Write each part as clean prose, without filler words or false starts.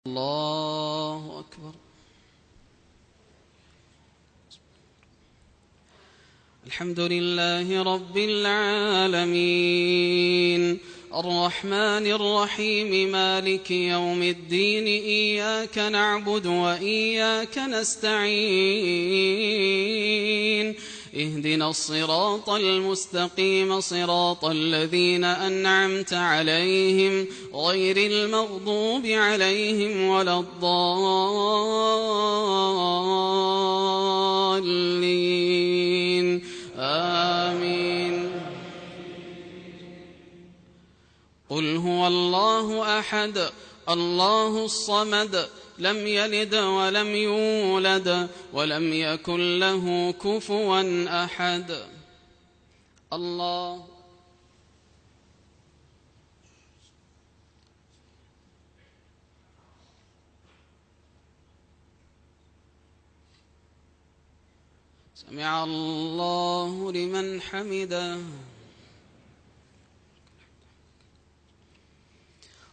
الله أكبر. الحمد لله رب العالمين الرحمن الرحيم مالك يوم الدين إياك نعبد وإياك نستعين اهدنا الصراط المستقيم صراط الذين أنعمت عليهم غير المغضوب عليهم ولا الضالين آمين. قل هو الله أحد الله الصمد لم يلد ولم يولد ولم يكن له كفوا أحد. الله سمع الله لمن حمده.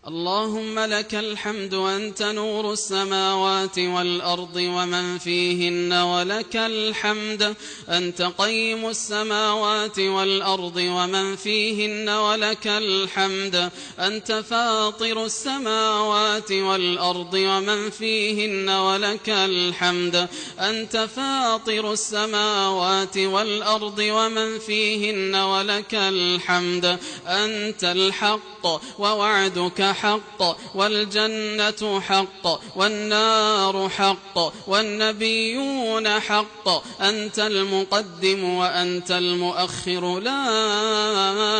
اللهم لك الحمد أنت نور السماوات والأرض ومن فيهن ولك الحمد أنت قيم السماوات والأرض ومن فيهن ولك الحمد أنت فاطر السماوات والأرض ومن فيهن ولك الحمد أنت فاطر السماوات والأرض ومن فيهن ولك الحمد أنت الحق ووعدك حق والجنة حق والنار حق والنبيون حق أنت المقدم وأنت المؤخر لا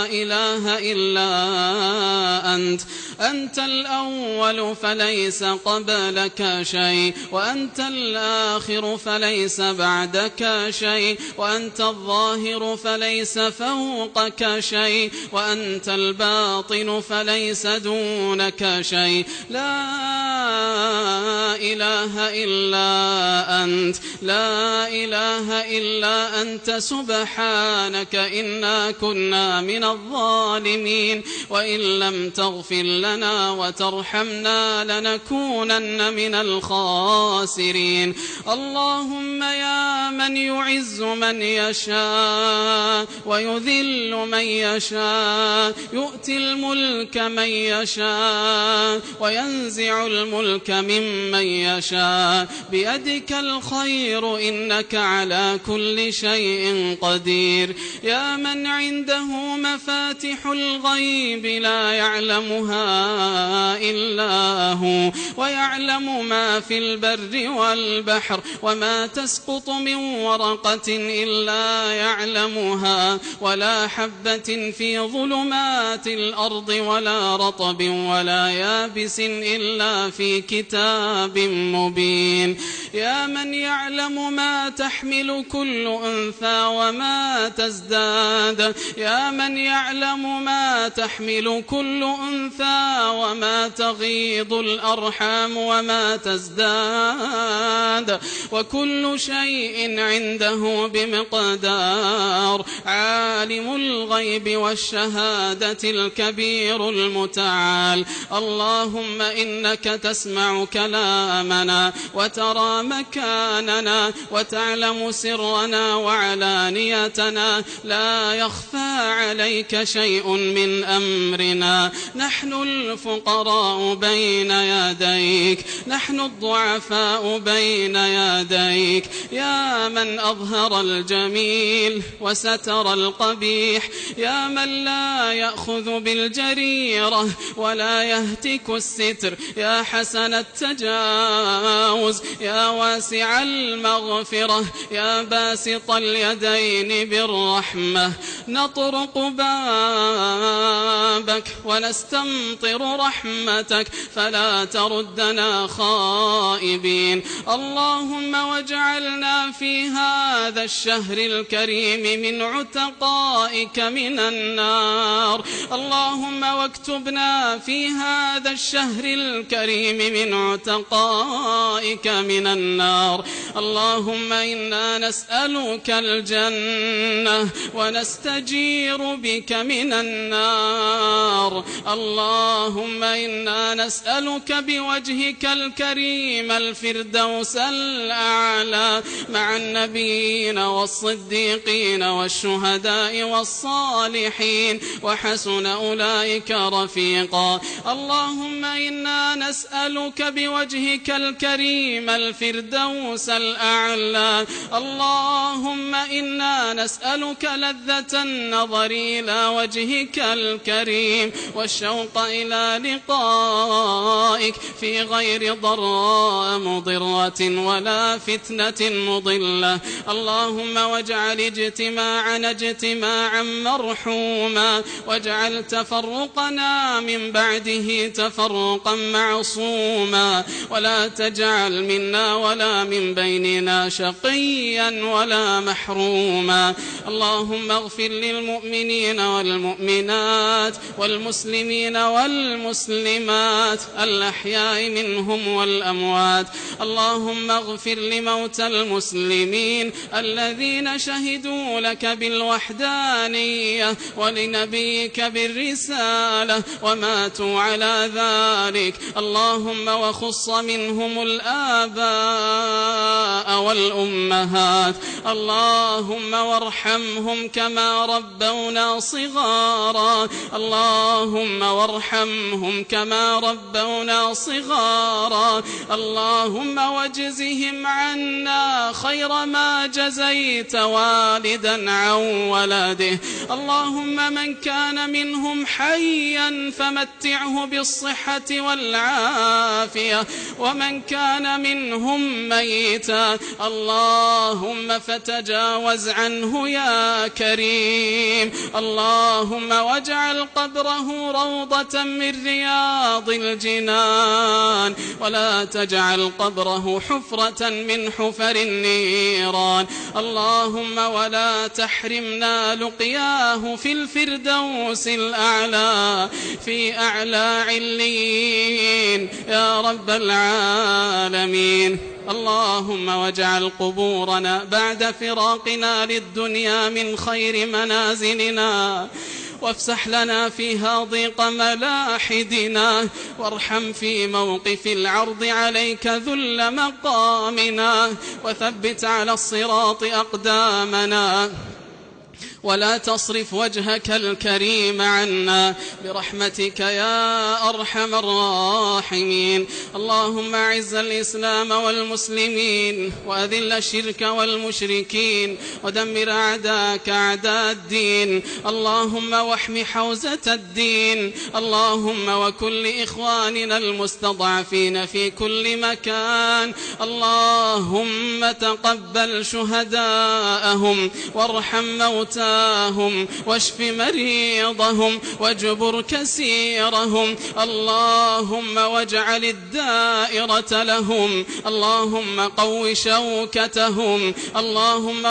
إله إلا أنت الأول فليس قبلك شيء وأنت الآخر فليس بعدك شيء وأنت الظاهر فليس فوقك شيء وأنت الباطن فليس دونك شيء لا إله إلا أنت لا إله إلا أنت سبحانك إنا كنا من الظالمين وإن لم تغفر لنا وترحمنا لنكونن من الخاسرين. اللهم يا من يعز من يشاء ويذل من يشاء يؤتي الملك من يشاء وينزع الملك ممن يشاء بيدك الخير إنك على كل شيء قدير. يا من عنده مفاتح الغيب لا يعلمها إلا هو ويعلم ما في البر والبحر وما تسقط من ورقة إلا يعلمها ولا حبة في ظلمات الأرض ولا رطب ولا يابس إلا في كتاب مبين. يا من يعلم ما تحمل كل أنثى وما تزداد يا من يعلم ما تحمل كل أنثى وما تغيض الأرحام وما تزداد وكل شيء عنده بمقدار. عالم الغيب والشهادة الكبير المتعال. اللهم إنك تسمع كلامنا وترى مكاننا وتعلم سرنا وعلانيتنا لا يخفى عليك شيء من أمرنا. نحن الفقراء بين يديك نحن الضعفاء بين يديك يا من أظهر الجميل وستر القبيح يا من لا يأخذ بالجريرة ولا يهتك الستر يا حسن التجاوز يا واسع المغفرة يا باسط اليدين بالرحمة. نطرق بابك ونستمطر رحمتك فلا تردنا خائبين. اللهم واجعلنا في هذا الشهر الكريم من عتقائك من النار. اللهم واكتبنا في هذا الشهر الكريم من عتقائك من النار. اللهم إنا نسألك الجنة ونستجير بك من النار. اللهم إنا نسألك بوجهك الكريم الفردوس الأعلى مع النبيين والصديقين والشهداء والصالحين وحسن أولئك رفيقا. اللهم إنا نسألك بوجهك الكريم الفردوس الأعلى. اللهم إنا نسألك لذة النظر إلى وجهك الكريم والشوق إلى لقائك في غير ضراء مضرة ولا فتنة مضلة. اللهم واجعل اجتماعنا اجتماعا مرحوما واجعل تفرقنا من بعده تفرقا معصوما ولا تجعل منا ولا من بيننا شقيا ولا محروما. اللهم اغفر للمؤمنين والمؤمنات والمسلمين والمسلمات الأحياء منهم والأموات. اللهم اغفر لموتى المسلمين الذين شهدوا لك بالوحدانية ولنبيك بالرسالة وماتوا على ذلك. اللهم وخص منهم الآباء والأمهات. اللهم وارحمهم كما ربونا صغارا. اللهم وارحمهم كما ربونا صغارا. اللهم واجزهم عنا خير ما جزيت والدا عن ولده. اللهم من كان منهم حيا فمتعه بالصحة والعافية ومن كان منهم ميتا اللهم فتجاوز عنه يا كريم. اللهم واجعل قبره روضة من رياض الجنان ولا تجعل قبره حفرة من حفر النيران. اللهم ولا تحرمنا لقياه في الفردوس الأعلى في أعلى عليين يا رب العالمين. اللهم واجعل قبورنا بعد فراقنا للدنيا من خير منازلنا وافسح لنا فيها ضيق ملاحدنا وارحم في موقف العرض عليك ذل مقامنا وثبت على الصراط أقدامنا ولا تصرف وجهك الكريم عنا برحمتك يا أرحم الراحمين. اللهم أعز الإسلام والمسلمين وأذل الشرك والمشركين ودمر أعداءك أعداء الدين. اللهم واحم حوزة الدين. اللهم وكل إخواننا المستضعفين في كل مكان. اللهم تقبل شهداءهم وارحم موتاهم واشف مريضهم واجبر كسيرهم. اللهم واجعل الدائرة لهم. اللهم قو شوكتهم. اللهم